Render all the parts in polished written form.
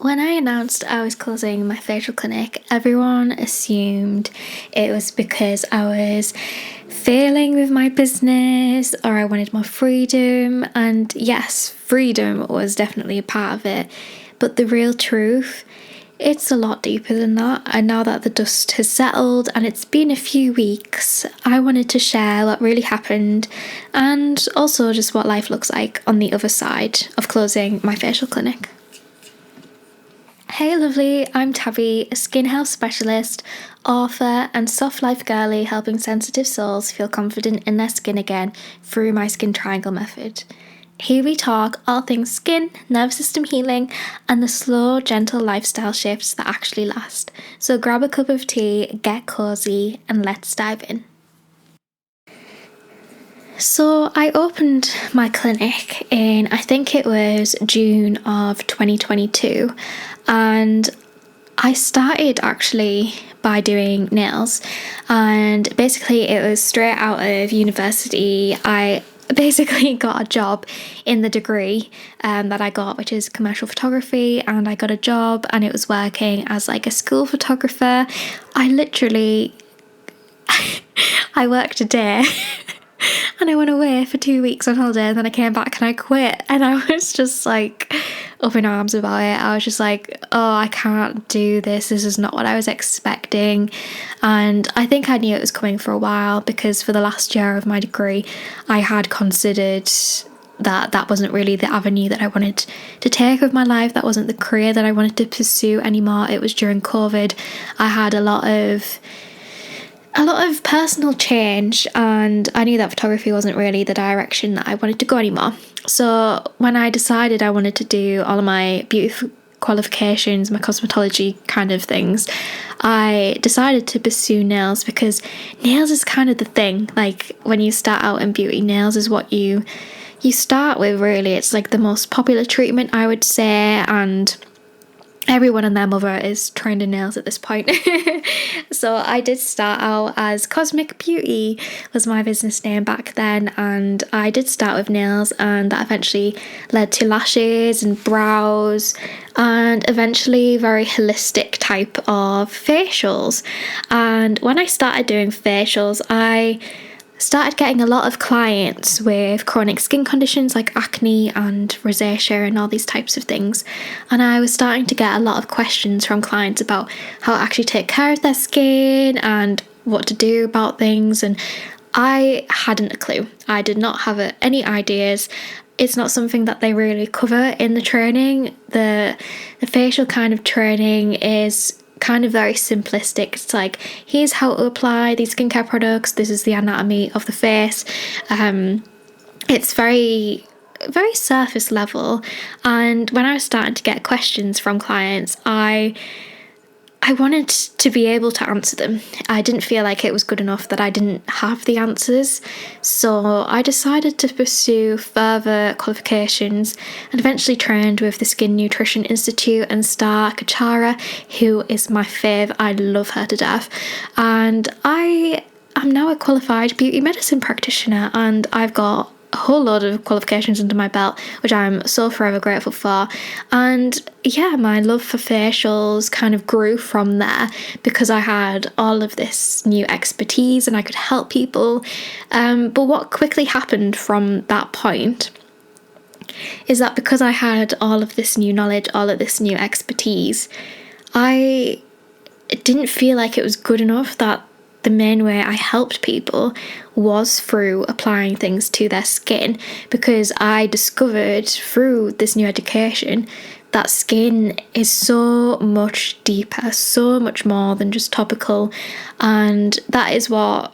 When I announced I was closing my facial clinic, everyone assumed it was because I was failing with my business or I wanted more freedom. And yes, freedom was definitely a part of it. But the real truth, it's a lot deeper than that. And now that the dust has settled and it's been a few weeks, I wanted to share what really happened and also just what life looks like on the other side of closing my facial clinic. Hey lovely, I'm Tabby, a skin health specialist, author and soft life girly helping sensitive souls feel confident in their skin again through my skin triangle method. Here we talk all things skin, nervous system healing and the slow, gentle lifestyle shifts that actually last. So grab a cup of tea, get cozy and let's dive in. So I opened my clinic in, I think it was June of 2022, and I started actually by doing nails, and basically it was straight out of university. I basically got a job in the degree that I got, which is commercial photography, and I got a job and it was working as like a school photographer. I worked a day and I went away for 2 weeks on holiday and then I came back and I quit, and I was just like up in arms about it. I was just like, oh, I can't do this. This is not what I was expecting. And I think I knew it was coming for a while because for the last year of my degree, I had considered that wasn't really the avenue that I wanted to take with my life. That wasn't the career that I wanted to pursue anymore. It was during COVID. I had a lot of personal change and I knew that photography wasn't really the direction that I wanted to go anymore. So when I decided I wanted to do all of my beauty qualifications, my cosmetology kind of things, I decided to pursue nails because nails is kind of the thing. Like when you start out in beauty, nails is what you start with, really. It's like the most popular treatment, I would say, and everyone and their mother is trained in nails at this point. So I did start out as Cosmic Beauty was my business name back then, and I did start with nails, and that eventually led to lashes and brows and eventually very holistic type of facials. And when I started doing facials, I started getting a lot of clients with chronic skin conditions like acne and rosacea and all these types of things. And I was starting to get a lot of questions from clients about how to actually take care of their skin and what to do about things. And I hadn't a clue. I did not have any ideas. It's not something that they really cover in the training. The facial kind of training is kind of very simplistic. It's like, here's how to apply these skincare products, this is the anatomy of the face. It's very surface level, and when I was starting to get questions from clients, I wanted to be able to answer them. I didn't feel like it was good enough that I didn't have the answers. So I decided to pursue further qualifications and eventually trained with the Skin Nutrition Institute and Star Kachara, who is my fave. I love her to death. And I am now a qualified beauty medicine practitioner, and I've got a whole load of qualifications under my belt, which I'm so forever grateful for. And yeah, my love for facials kind of grew from there because I had all of this new expertise and I could help people. But what quickly happened from that point is that because I had all of this new knowledge, all of this new expertise, I didn't feel like it was good enough that the main way I helped people was through applying things to their skin, because I discovered through this new education that skin is so much deeper, so much more than just topical, and that is what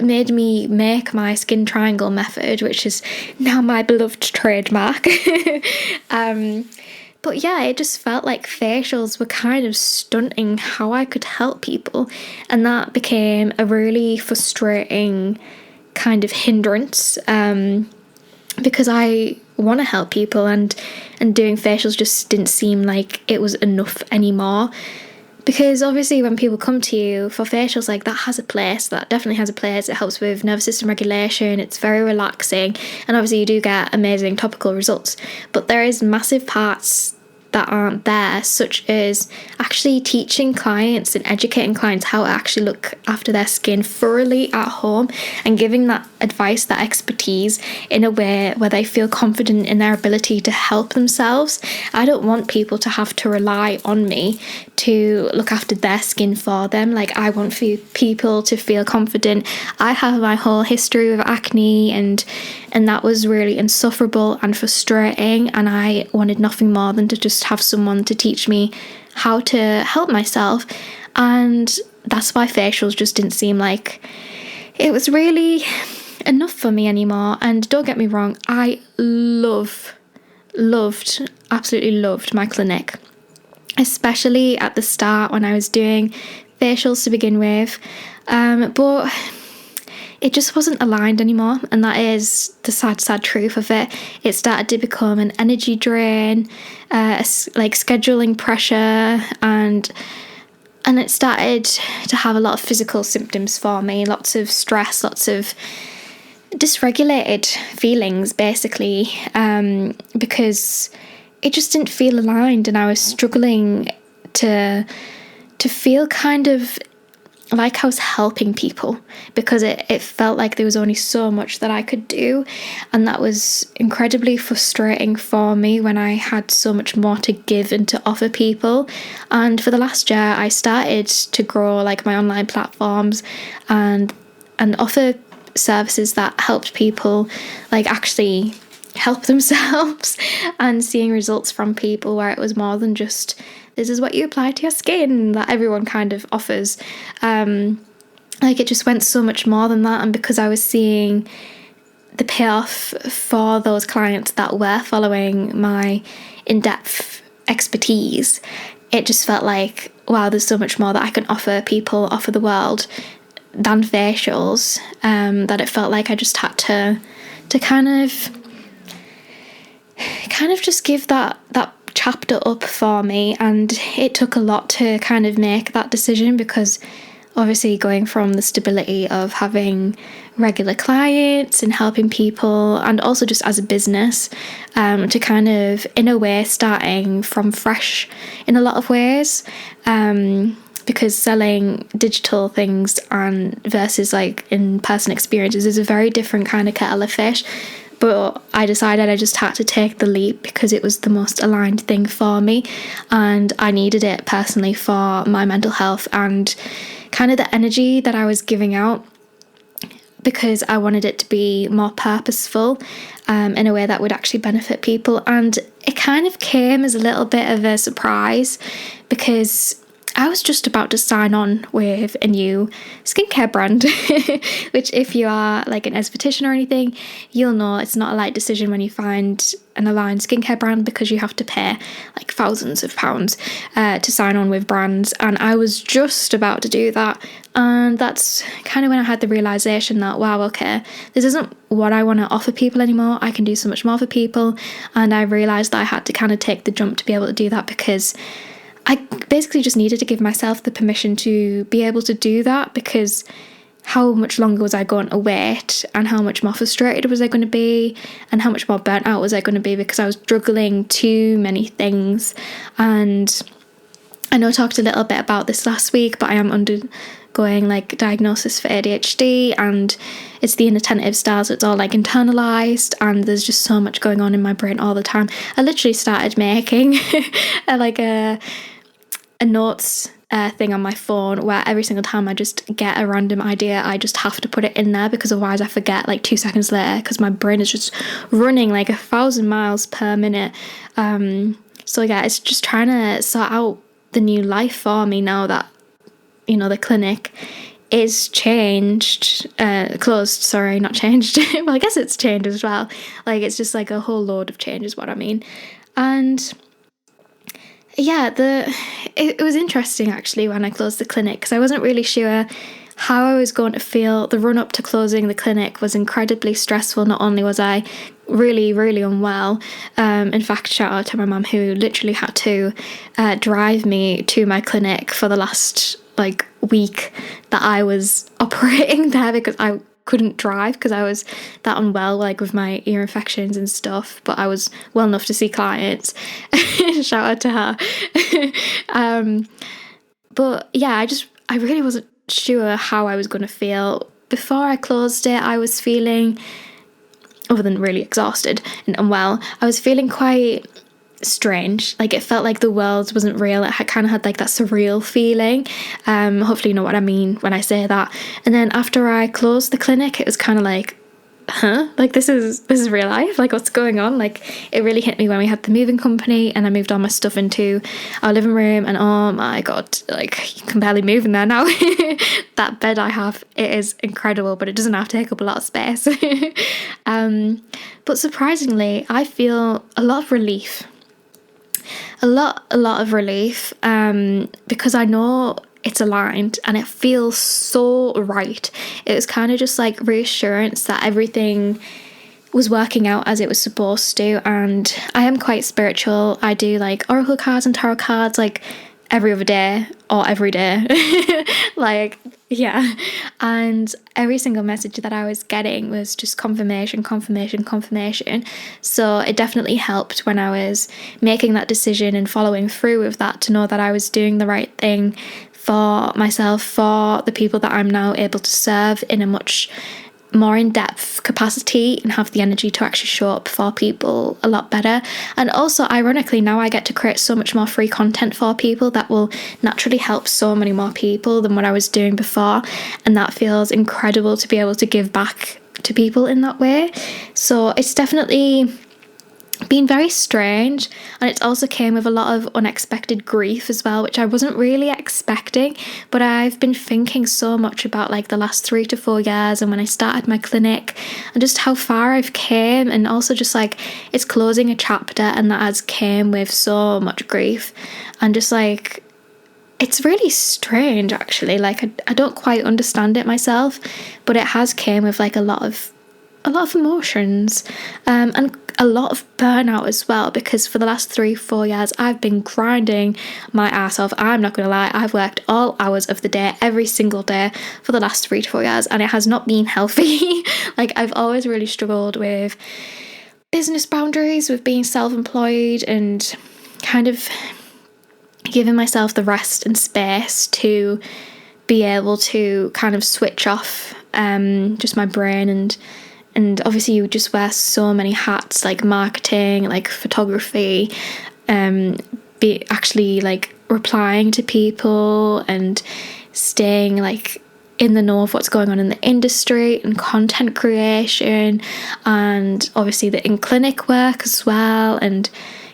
made me make my skin triangle method, which is now my beloved trademark. But yeah, it just felt like facials were kind of stunting how I could help people. And that became a really frustrating kind of hindrance because I want to help people, and doing facials just didn't seem like it was enough anymore. Because obviously when people come to you for facials, like, that has a place, that definitely has a place. It helps with nervous system regulation, it's very relaxing, and obviously you do get amazing topical results. But there is massive parts that aren't there, such as actually teaching clients and educating clients how to actually look after their skin thoroughly at home, and giving that advice, that expertise, in a way where they feel confident in their ability to help themselves. I don't want people to have to rely on me to look after their skin for them. Like, I want people to feel confident. I have my whole history with acne, and that was really insufferable and frustrating, and I wanted nothing more than to just have someone to teach me how to help myself. And that's why facials just didn't seem like it was really enough for me anymore. And don't get me wrong, I absolutely loved my clinic, especially at the start when I was doing facials to begin with, but it just wasn't aligned anymore, and that is the sad truth of it. It started to become an energy drain, like scheduling pressure, and it started to have a lot of physical symptoms for me, lots of stress, lots of dysregulated feelings, basically, because it just didn't feel aligned, and I was struggling to feel kind of like I was helping people, because it felt like there was only so much that I could do, and that was incredibly frustrating for me when I had so much more to give and to offer people. And for the last year, I started to grow like my online platforms and offer services that helped people like actually help themselves and seeing results from people, where it was more than just this is what you apply to your skin that everyone kind of offers. Like, it just went so much more than that. And because I was seeing the payoff for those clients that were following my in-depth expertise, it just felt like, wow, there's so much more that I can offer people, offer the world than facials, that it felt like I just had to kind of just give that chapter up for me. And it took a lot to kind of make that decision, because obviously going from the stability of having regular clients and helping people, and also just as a business, to kind of, in a way, starting from fresh in a lot of ways, because selling digital things and versus like in-person experiences is a very different kind of kettle of fish. But I decided I just had to take the leap because it was the most aligned thing for me, and I needed it personally for my mental health and kind of the energy that I was giving out, because I wanted it to be more purposeful, in a way that would actually benefit people. And it kind of came as a little bit of a surprise, because I was just about to sign on with a new skincare brand, which, if you are like an esthetician or anything, you'll know it's not a light decision when you find an aligned skincare brand, because you have to pay like thousands of pounds to sign on with brands. And I was just about to do that. And that's kind of when I had the realization that, wow, okay, this isn't what I want to offer people anymore. I can do so much more for people. And I realized that I had to kind of take the jump to be able to do that, because I basically just needed to give myself the permission to be able to do that, because how much longer was I going to wait, and how much more frustrated was I going to be, and how much more burnt out was I going to be, because I was juggling too many things. And I know I talked a little bit about this last week, but I am undergoing like diagnosis for ADHD, and it's the inattentive style, so it's all like internalized, and there's just so much going on in my brain all the time. I literally started making a notes thing on my phone, where every single time I just get a random idea, I just have to put it in there, because otherwise I forget like 2 seconds later, because my brain is just running like 1,000 miles per minute. So yeah, it's just trying to sort out the new life for me now that, you know, the clinic is closed, sorry, not changed. Well, I guess it's changed as well. Like, it's just like a whole load of change is what I mean. And yeah, it was interesting actually when I closed the clinic, because I wasn't really sure how I was going to feel. The run up to closing the clinic was incredibly stressful. Not only was I really, really unwell, in fact, shout out to my mum, who literally had to drive me to my clinic for the last like week that I was operating there, because I couldn't drive because I was that unwell, like with my ear infections and stuff, but I was well enough to see clients. Shout out to her. But yeah, I really wasn't sure how I was going to feel. Before I closed it, I was feeling, other than really exhausted and unwell, I was feeling quite strange. Like, it felt like the world wasn't real. It kind of had like that surreal feeling. Hopefully you know what I mean when I say that. And then after I closed the clinic, it was kind of like, like this is real life, like what's going on. Like, it really hit me when we had the moving company and I moved all my stuff into our living room, and oh my god, like, you can barely move in there now. That bed I have, it is incredible, but it doesn't have to take up a lot of space. But surprisingly, I feel a lot of relief, a lot of relief, because I know it's aligned and it feels so right. It was kind of just like reassurance that everything was working out as it was supposed to. And I am quite spiritual. I do like oracle cards and tarot cards like every other day or every day. Like, yeah. And every single message that I was getting was just confirmation. So it definitely helped when I was making that decision and following through with that, to know that I was doing the right thing for myself, for the people that I'm now able to serve in a much more in-depth capacity, and have the energy to actually show up for people a lot better. And also, ironically, now I get to create so much more free content for people that will naturally help so many more people than what I was doing before, and that feels incredible to be able to give back to people in that way. So it's definitely been very strange, and it also came with a lot of unexpected grief as well, which I wasn't really expecting. But I've been thinking so much about like the last 3 to 4 years and when I started my clinic, and just how far I've came, and also just like it's closing a chapter, and that has came with so much grief, and just like it's really strange actually. Like I don't quite understand it myself, but it has came with like a lot of emotions, and a lot of burnout as well, because for the last 3-4 years I've been grinding my ass off. I'm not gonna lie, I've worked all hours of the day every single day for the last 3 to 4 years, and it has not been healthy. Like, I've always really struggled with business boundaries, with being self-employed, and kind of giving myself the rest and space to be able to kind of switch off just my brain. And obviously you just wear so many hats, like marketing, like photography, be actually like replying to people and staying like in the know of what's going on in the industry, and content creation, and obviously the in-clinic work as well, and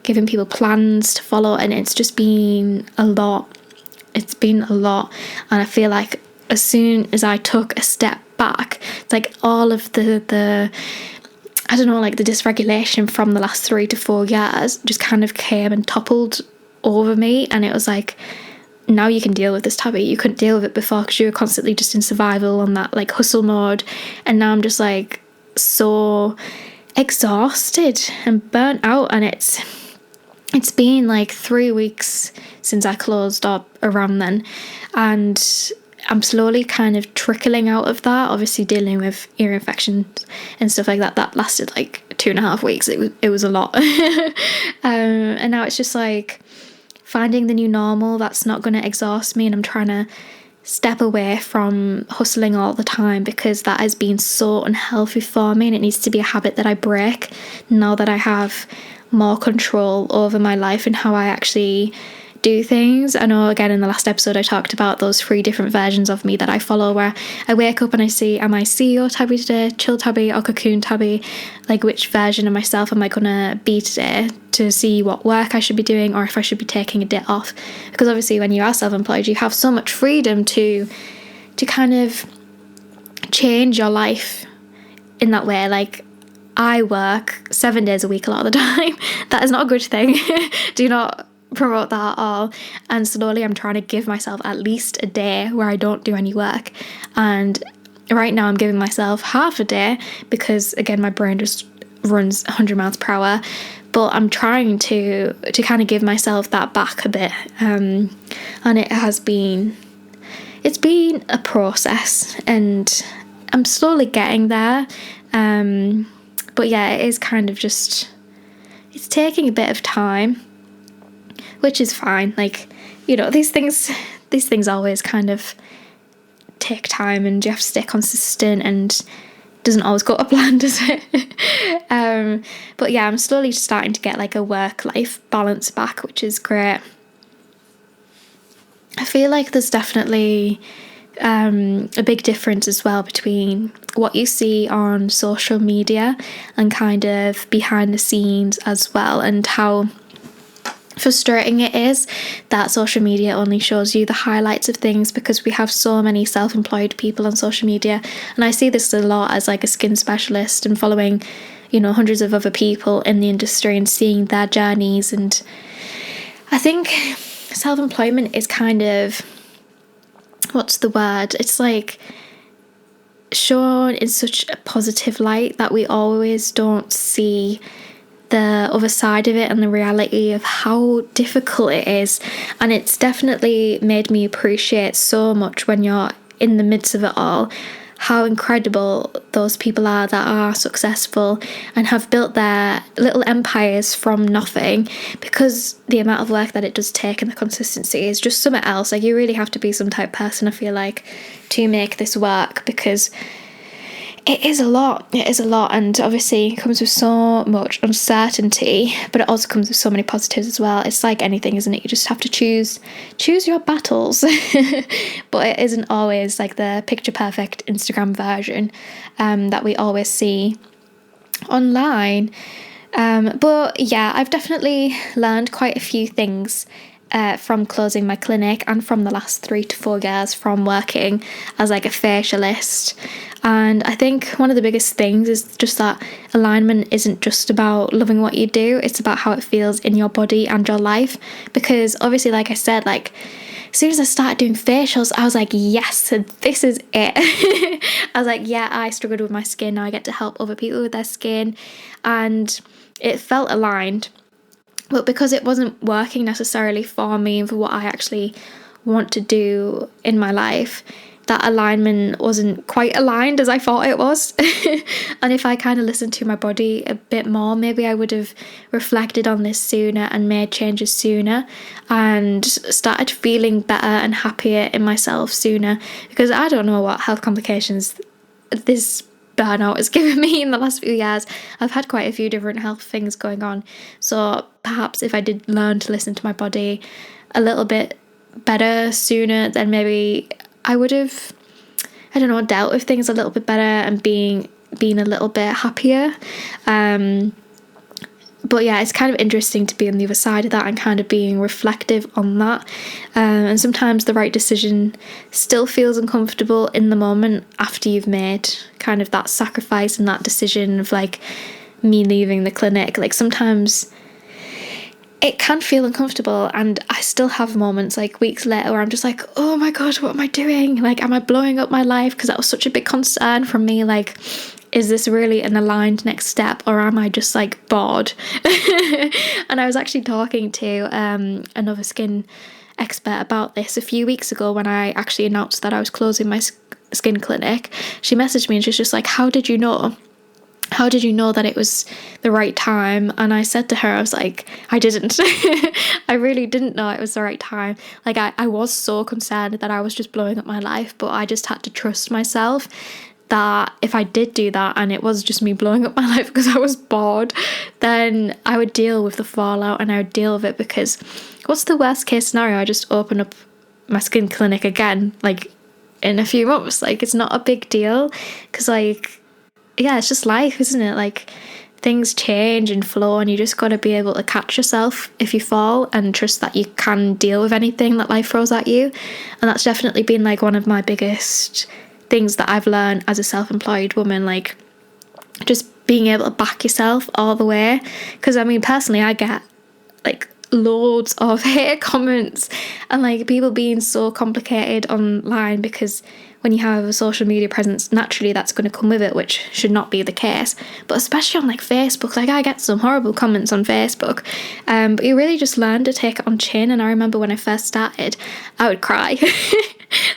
giving people plans to follow. And it's just been a lot. It's been a lot. And I feel like as soon as I took a step back, it's like all of the I don't know, like the dysregulation from the last 3 to 4 years just kind of came and toppled over me. And it was like, now you can deal with this, Tabby. You couldn't deal with it before because you were constantly just in survival on that like hustle mode. And now I'm just like so exhausted and burnt out. And it's been like 3 weeks since I closed up around then, and I'm slowly kind of trickling out of that. Obviously dealing with ear infections and stuff like that, that lasted like 2.5 weeks. It was a lot. And now it's just like finding the new normal that's not going to exhaust me, and I'm trying to step away from hustling all the time, because that has been so unhealthy for me, and it needs to be a habit that I break now that I have more control over my life and how I actually do things. I know, again, in the last episode I talked about those 3 different versions of me that I follow, where I wake up and I see, am I CEO Tabby today, chill Tabby, or cocoon Tabby? Like, which version of myself am I gonna be today, to see what work I should be doing, or if I should be taking a day off. Because obviously when you are self-employed, you have so much freedom to kind of change your life in that way. Like, I work 7 days a week a lot of the time. That is not a good thing. Do not promote that at all. And slowly I'm trying to give myself at least a day where I don't do any work. And right now I'm giving myself half a day, because again my brain just runs 100 miles per hour. But I'm trying to kind of give myself that back a bit. And it's been a process, and I'm slowly getting there. But yeah, it is kind of just, it's taking a bit of time, which is fine. Like, you know, these things always kind of take time, and you have to stay consistent, and it doesn't always go to plan, does it? But yeah, I'm slowly starting to get like a work-life balance back, which is great. I feel like there's definitely a big difference as well between what you see on social media and kind of behind the scenes as well, and how frustrating it is that social media only shows you the highlights of things, because we have so many self-employed people on social media. And I see this a lot as like a skin specialist and following, you know, hundreds of other people in the industry and seeing their journeys. And I think self-employment is kind of, what's the word? It's like shown in such a positive light that we always don't see the other side of it and the reality of how difficult it is. And it's definitely made me appreciate so much, when you're in the midst of it all, how incredible those people are that are successful and have built their little empires from nothing, because the amount of work that it does take and the consistency is just something else. Like, you really have to be some type of person, I feel like, to make this work, because it is a lot, and obviously it comes with so much uncertainty, but it also comes with so many positives as well. It's like anything, isn't it? You just have to choose your battles. But it isn't always like the picture perfect Instagram version that we always see online. But yeah, I've definitely learned quite a few things from closing my clinic, and from the last 3 to 4 years from working as like a facialist. And I think one of the biggest things is just that alignment isn't just about loving what you do, it's about how it feels in your body and your life. Because obviously, like I said, like as soon as I started doing facials, I was like, yes, this is it. I was like, yeah, I struggled with my skin, now I get to help other people with their skin. And it felt aligned. But because it wasn't working necessarily for me and for what I actually want to do in my life, that alignment wasn't quite aligned as I thought it was. And if I kind of listened to my body a bit more, maybe I would have reflected on this sooner and made changes sooner and started feeling better and happier in myself sooner. Because I don't know what health complications this burnout has given me in the last few years. I've had quite a few different health things going on. So perhaps if I did learn to listen to my body a little bit better sooner, then maybe I would have, I don't know, dealt with things a little bit better and being a little bit happier. But yeah, it's kind of interesting to be on the other side of that and kind of being reflective on that. And sometimes the right decision still feels uncomfortable in the moment after you've made kind of that sacrifice and that decision of like me leaving the clinic. Like sometimes it can feel uncomfortable, and I still have moments like weeks later where I'm just like, oh my god, what am I doing? Like, am I blowing up my life? Because that was such a big concern from me. Like, is this really an aligned next step, or am I just like bored? And I was actually talking to another skin expert about this a few weeks ago when I actually announced that I was closing my skin clinic. She messaged me and she's just like, how did you know? How did you know that it was the right time? And I said to her, I was like, I didn't. I really didn't know it was the right time. Like, I was so concerned that I was just blowing up my life, but I just had to trust myself that if I did do that and it was just me blowing up my life because I was bored, then I would deal with the fallout and I would deal with it. Because what's the worst case scenario? I just open up my skin clinic again, like in a few months. Like, it's not a big deal, because like, yeah, it's just life, isn't it? Like, things change and flow, and you just got to be able to catch yourself if you fall and trust that you can deal with anything that life throws at you. And that's definitely been like one of my biggest things that I've learned as a self-employed woman, like just being able to back yourself all the way. Because I mean, personally, I get like loads of hate comments and like people being so complicated online, because when you have a social media presence, naturally that's going to come with it, which should not be the case. But especially on like Facebook, like I get some horrible comments on Facebook, but you really just learn to take it on chin. And I remember when I first started, I would cry.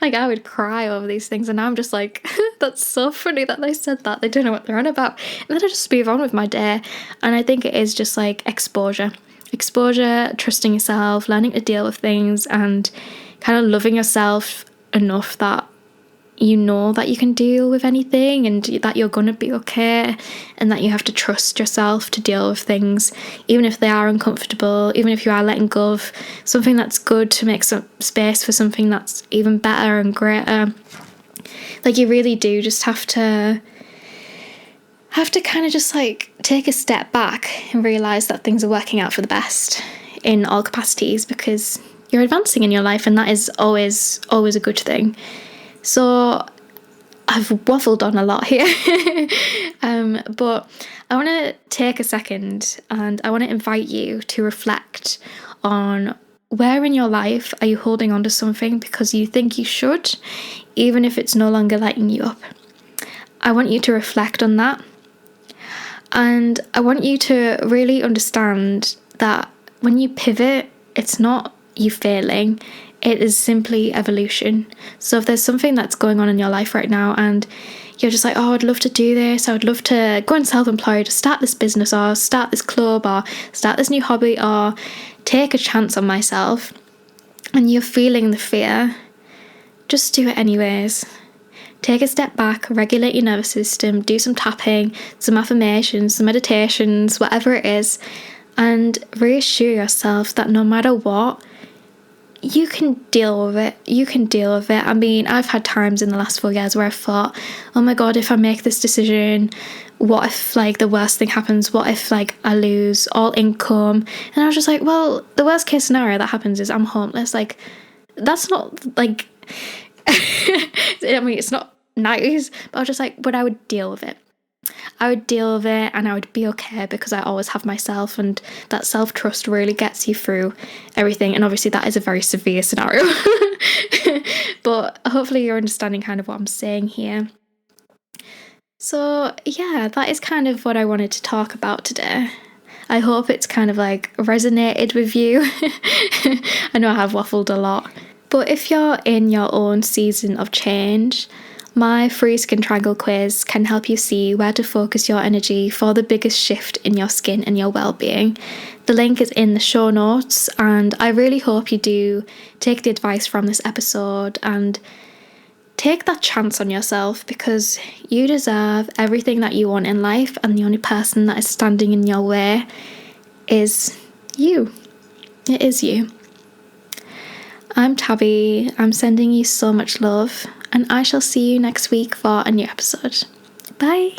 Like, I would cry over these things, and now I'm just like, That's so funny that they said that. They don't know what they're on about. And then I just move on with my day. And I think it is just like exposure. Exposure, trusting yourself, learning to deal with things, and kind of loving yourself enough that you know that you can deal with anything and that you're going to be okay, and that you have to trust yourself to deal with things, even if they are uncomfortable, even if you are letting go of something that's good to make some space for something that's even better and greater. Like, you really do just have to kind of just like take a step back and realise that things are working out for the best in all capacities, because you're advancing in your life, and that is always a good thing. So I've waffled on a lot here, but I want to take a second and I want to invite you to reflect on where in your life are you holding on to something because you think you should, even if it's no longer lighting you up. I want you to reflect on that, and I want you to really understand that when you pivot, it's not you failing. It is simply evolution. So if there's something that's going on in your life right now and you're just like, oh, I'd love to do this, I would love to go and self-employed, start this business, or start this club, or start this new hobby, or take a chance on myself, and you're feeling the fear, just do it anyways. Take a step back, regulate your nervous system, do some tapping, some affirmations, some meditations, whatever it is, and reassure yourself that no matter what, you can deal with it. You can deal with it. I mean, I've had times in the last 4 years where I've thought, oh my God, if I make this decision, what if like the worst thing happens? What if like I lose all income? And I was just like, well, the worst case scenario that happens is I'm homeless. Like, that's not like, I mean, it's not nice, but I was just like, but I would deal with it. I would deal with it and I would be okay, because I always have myself, and that self-trust really gets you through everything. And obviously that is a very severe scenario, but hopefully you're understanding kind of what I'm saying here. So yeah, that is kind of what I wanted to talk about today. I hope it's kind of like resonated with you. I know I have waffled a lot, but if you're in your own season of change, my free skin triangle quiz can help you see where to focus your energy for the biggest shift in your skin and your well-being. The link is in the show notes, and I really hope you do take the advice from this episode and take that chance on yourself, because you deserve everything that you want in life, and the only person that is standing in your way is you. It is you. I'm Tabby. I'm sending you so much love, and I shall see you next week for a new episode. Bye.